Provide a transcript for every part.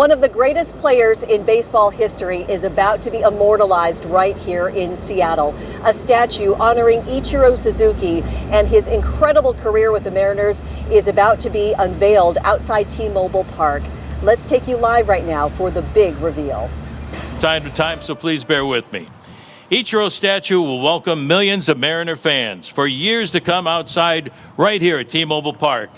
One of the greatest players in baseball history is about to be immortalized right here in Seattle. A statue honoring Ichiro Suzuki and his incredible career with the Mariners is about to be unveiled outside T-Mobile Park. Let's take you live right now for the big reveal. Time to time, so please bear with me. Ichiro's statue will welcome millions of Mariner fans for years to come outside right here at T-Mobile Park,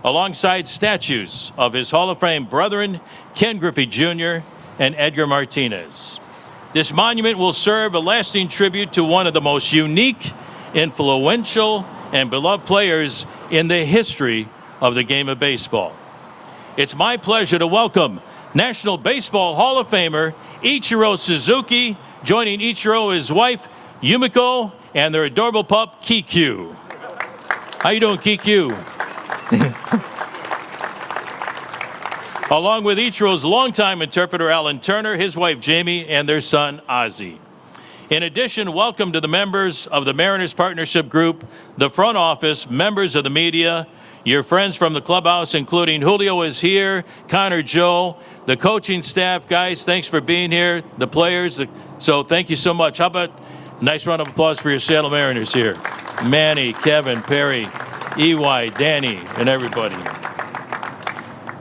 alongside statues of his Hall of Fame brethren, Ken Griffey Jr. and Edgar Martinez. This monument will serve a lasting tribute to one of the most unique, influential, and beloved players in the history of the game of baseball. It's my pleasure to welcome National Baseball Hall of Famer Ichiro Suzuki, joining Ichiro, his wife, Yumiko, and their adorable pup, Kikyu. How you doing, Kikyu? Along with Ichiro's longtime interpreter, Alan Turner, his wife, Jamie, and their son, Ozzy. In addition, welcome to the members of the Mariners Partnership Group, the front office, members of the media, your friends from the clubhouse, including Julio is here, Connor, Joe, the coaching staff. Guys, thanks for being here, the players. So thank you so much. How about a nice round of applause for your Seattle Mariners here? Manny, Kevin, Perry, EY, Danny, and everybody.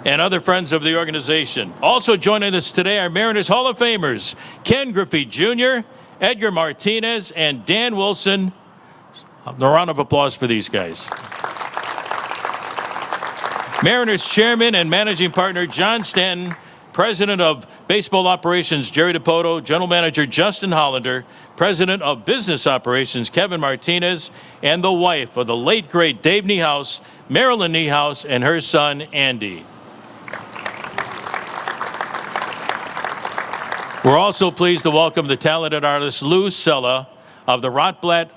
And other friends of the organization. Also joining us today are Mariners Hall of Famers, Ken Griffey Jr., Edgar Martinez, and Dan Wilson. A round of applause for these guys. Mariners Chairman and Managing Partner John Stanton, President of Baseball Operations Jerry DePoto, General Manager Justin Hollander, President of Business Operations Kevin Martinez, and the wife of the late great Dave Niehaus, Marilyn Niehaus, and her son Andy. We're also pleased to welcome the talented artist Lou Sella of the Rotblatt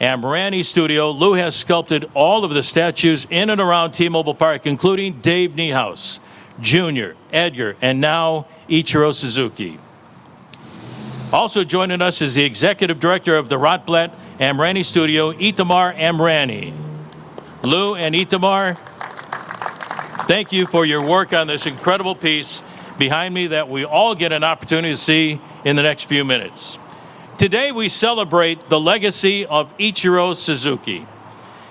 Amrani studio. Lou has sculpted all of the statues in and around T-Mobile Park, including Dave Niehaus, Jr., Edgar, and now Ichiro Suzuki. Also joining us is the executive director of the Rotblatt Amrani studio, Itamar Amrani. Lou and Itamar, thank you for your work on this incredible piece behind me that we all get an opportunity to see in the next few minutes. Today we celebrate the legacy of Ichiro Suzuki.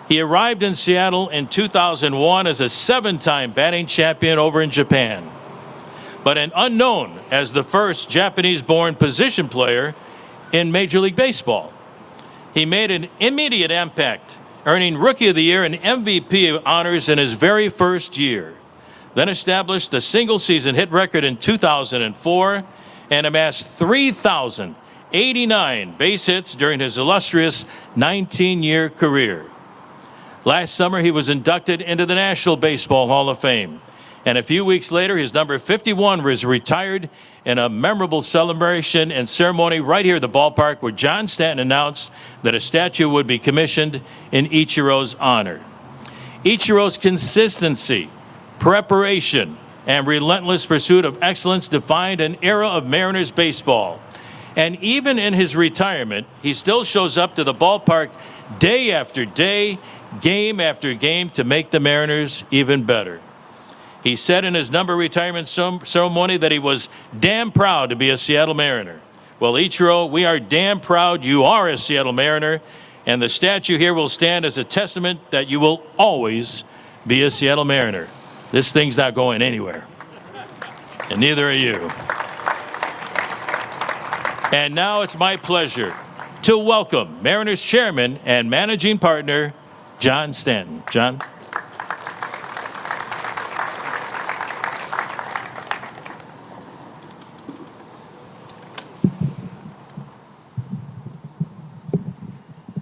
He arrived in Seattle in 2001 as a 7-time batting champion over in Japan, but an unknown as the first Japanese-born position player in Major League Baseball. He made an immediate impact, earning Rookie of the Year and MVP honors in his very first year, then established the single-season hit record in 2004 and amassed 3,089 base hits during his illustrious 19-year career. Last summer, he was inducted into the National Baseball Hall of Fame. And a few weeks later, his number 51 was retired in a memorable celebration and ceremony right here at the ballpark, where John Stanton announced that a statue would be commissioned in Ichiro's honor. Ichiro's consistency, preparation, and relentless pursuit of excellence defined an era of Mariners baseball. And even in his retirement, he still shows up to the ballpark day after day, game after game, to make the Mariners even better. He said in his number retirement ceremony that he was damn proud to be a Seattle Mariner. Well, Ichiro, we are damn proud you are a Seattle Mariner, and the statue here will stand as a testament that you will always be a Seattle Mariner. This thing's not going anywhere, and neither are you. And now it's my pleasure to welcome Mariners Chairman and Managing Partner, John Stanton. John.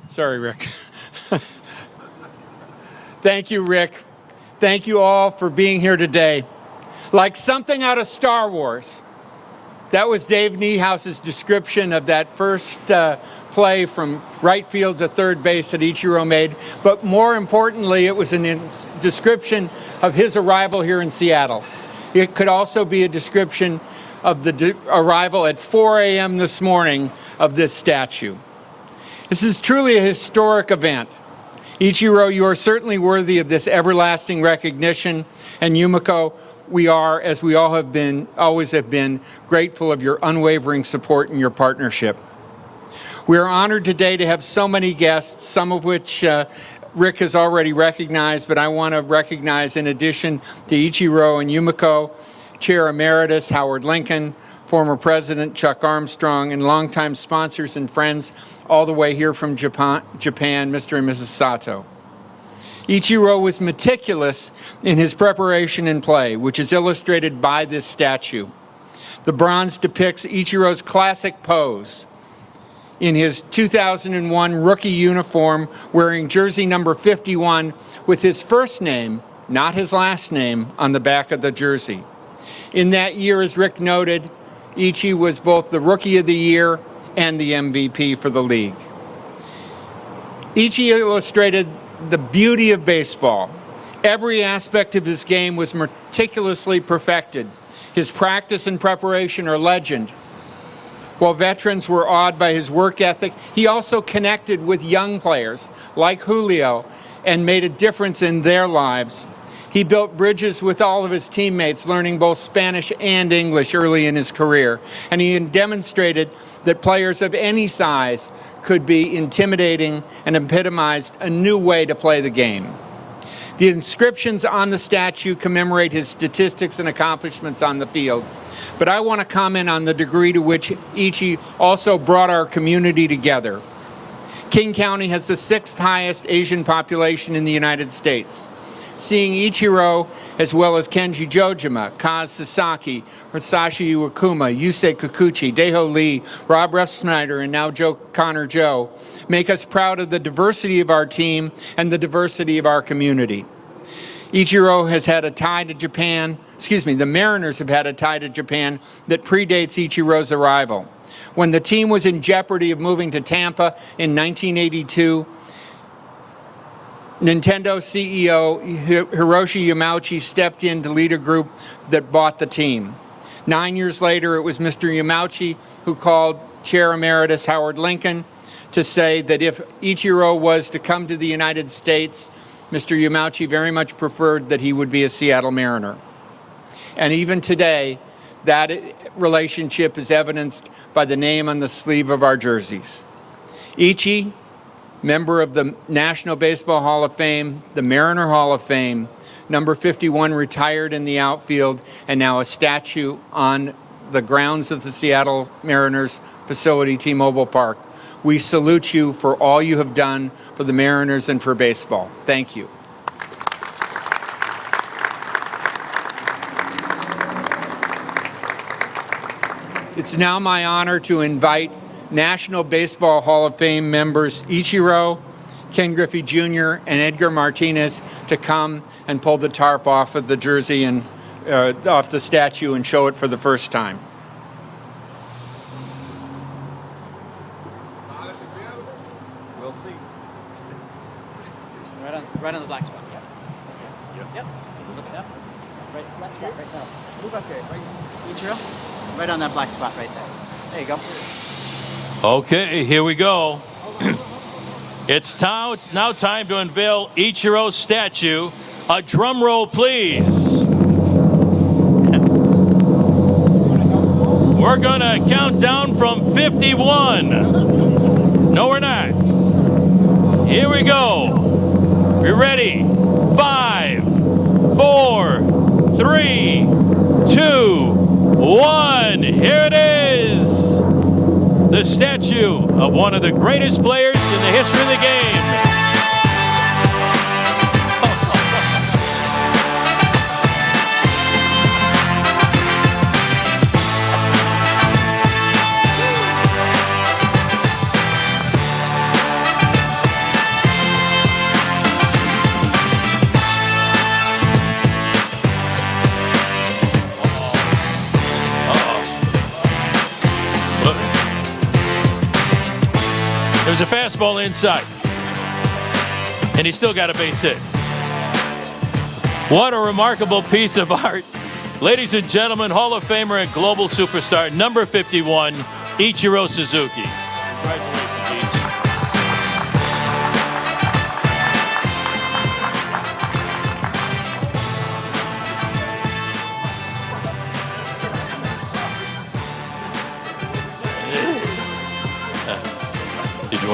Sorry, Rick. Thank you, Rick. Thank you all for being here today. Like something out of Star Wars. That was Dave Niehaus's description of that first play from right field to third base that Ichiro made. But more importantly, it was a description of his arrival here in Seattle. It could also be a description of the arrival at 4 a.m. this morning of this statue. This is truly a historic event. Ichiro, you are certainly worthy of this everlasting recognition. And Yumiko, we are, as we all have been, always have been, grateful of your unwavering support and your partnership. We are honored today to have so many guests, some of which Rick has already recognized, but I want to recognize, in addition to Ichiro and Yumiko, Chair Emeritus Howard Lincoln, former President Chuck Armstrong, and longtime sponsors and friends all the way here from Japan, Mr. and Mrs. Sato. Ichiro was meticulous in his preparation and play, which is illustrated by this statue. The bronze depicts Ichiro's classic pose in his 2001 rookie uniform, wearing jersey number 51 with his first name, not his last name, on the back of the jersey. In that year, as Rick noted, Ichi was both the Rookie of the Year and the MVP for the league. Ichi illustrated the beauty of baseball. Every aspect of his game was meticulously perfected. His practice and preparation are legend. While veterans were awed by his work ethic, he also connected with young players like Julio and made a difference in their lives. He built bridges with all of his teammates, learning both Spanish and English early in his career. And he demonstrated that players of any size could be intimidating and epitomized a new way to play the game. The inscriptions on the statue commemorate his statistics and accomplishments on the field. But I want to comment on the degree to which Ichi also brought our community together. King County has the 6th highest Asian population in the United States. Seeing Ichiro, as well as Kenji Jojima, Kaz Sasaki, Masashi Iwakuma, Yusei Kikuchi, Daeho Lee, Rob Snyder, and now Connor Joe, make us proud of the diversity of our team and the diversity of our community. Ichiro has had a tie to Japan, the Mariners have had a tie to Japan that predates Ichiro's arrival. When the team was in jeopardy of moving to Tampa in 1982, Nintendo CEO Hiroshi Yamauchi stepped in to lead a group that bought the team. 9 years later, it was Mr. Yamauchi who called Chair Emeritus Howard Lincoln to say that if Ichiro was to come to the United States, Mr. Yamauchi very much preferred that he would be a Seattle Mariner. And even today, that relationship is evidenced by the name on the sleeve of our jerseys. Ichi, member of the National Baseball Hall of Fame, the Mariner Hall of Fame, number 51 retired in the outfield, and now a statue on the grounds of the Seattle Mariners facility, T-Mobile Park. We salute you for all you have done for the Mariners and for baseball. Thank you. It's now my honor to invite National Baseball Hall of Fame members Ichiro, Ken Griffey Jr., and Edgar Martinez to come and pull the tarp off of the jersey and off the statue and show it for the first time. We'll see. Right on the black spot. Yep. Look up. Right, black spot right now. Move up there. Right. Ichiro. Right on that black spot right there. There you go. Okay, here we go. It's now time to unveil Ichiro's statue. A drum roll, please. We're going to count down from 51. No, we're not. Here we go. You ready? 5, 4, 3, 2, 1. Here it is. The statue of one of the greatest players in the history of the game. There's a fastball inside, and he still got a base hit. What a remarkable piece of art. Ladies and gentlemen, Hall of Famer and global superstar, number 51, Ichiro Suzuki. Congratulations, Ichi.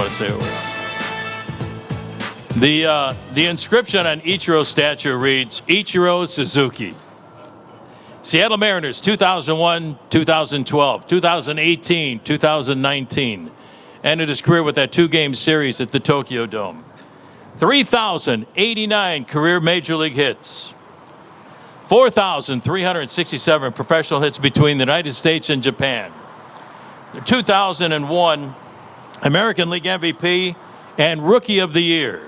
let's say it were. The inscription on Ichiro's statue reads, Ichiro Suzuki. Seattle Mariners, 2001, 2012, 2018, 2019. Ended his career with that 2-game series at the Tokyo Dome. 3,089 career Major League hits. 4,367 professional hits between the United States and Japan. The 2001 American League MVP and Rookie of the Year.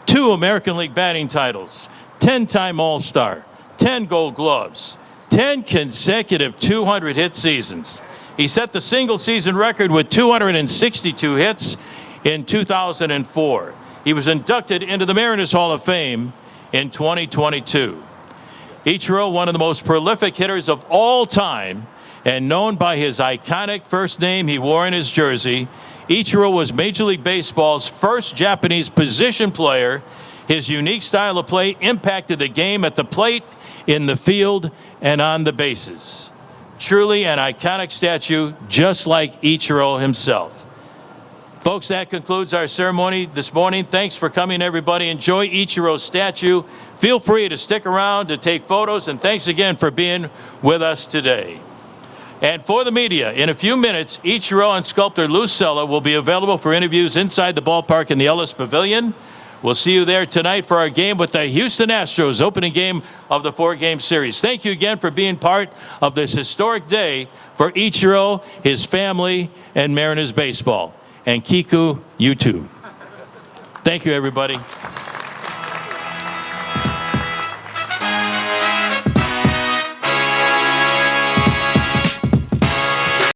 2 American League batting titles. 10-time All-Star. 10 Gold Gloves. 10 consecutive 200-hit seasons. He set the single-season record with 262 hits in 2004. He was inducted into the Mariners Hall of Fame in 2022. Ichiro, one of the most prolific hitters of all time, and known by his iconic first name he wore in his jersey, Ichiro was Major League Baseball's first Japanese position player. His unique style of play impacted the game at the plate, in the field, and on the bases. Truly an iconic statue, just like Ichiro himself. Folks, that concludes our ceremony this morning. Thanks for coming, everybody. Enjoy Ichiro's statue. Feel free to stick around to take photos, and thanks again for being with us today. And for the media, in a few minutes, Ichiro and sculptor Lou Sella will be available for interviews inside the ballpark in the Ellis Pavilion. We'll see you there tonight for our game with the Houston Astros, opening game of the 4-game series. Thank you again for being part of this historic day for Ichiro, his family, and Mariners baseball. And Kiku, you too. Thank you, everybody.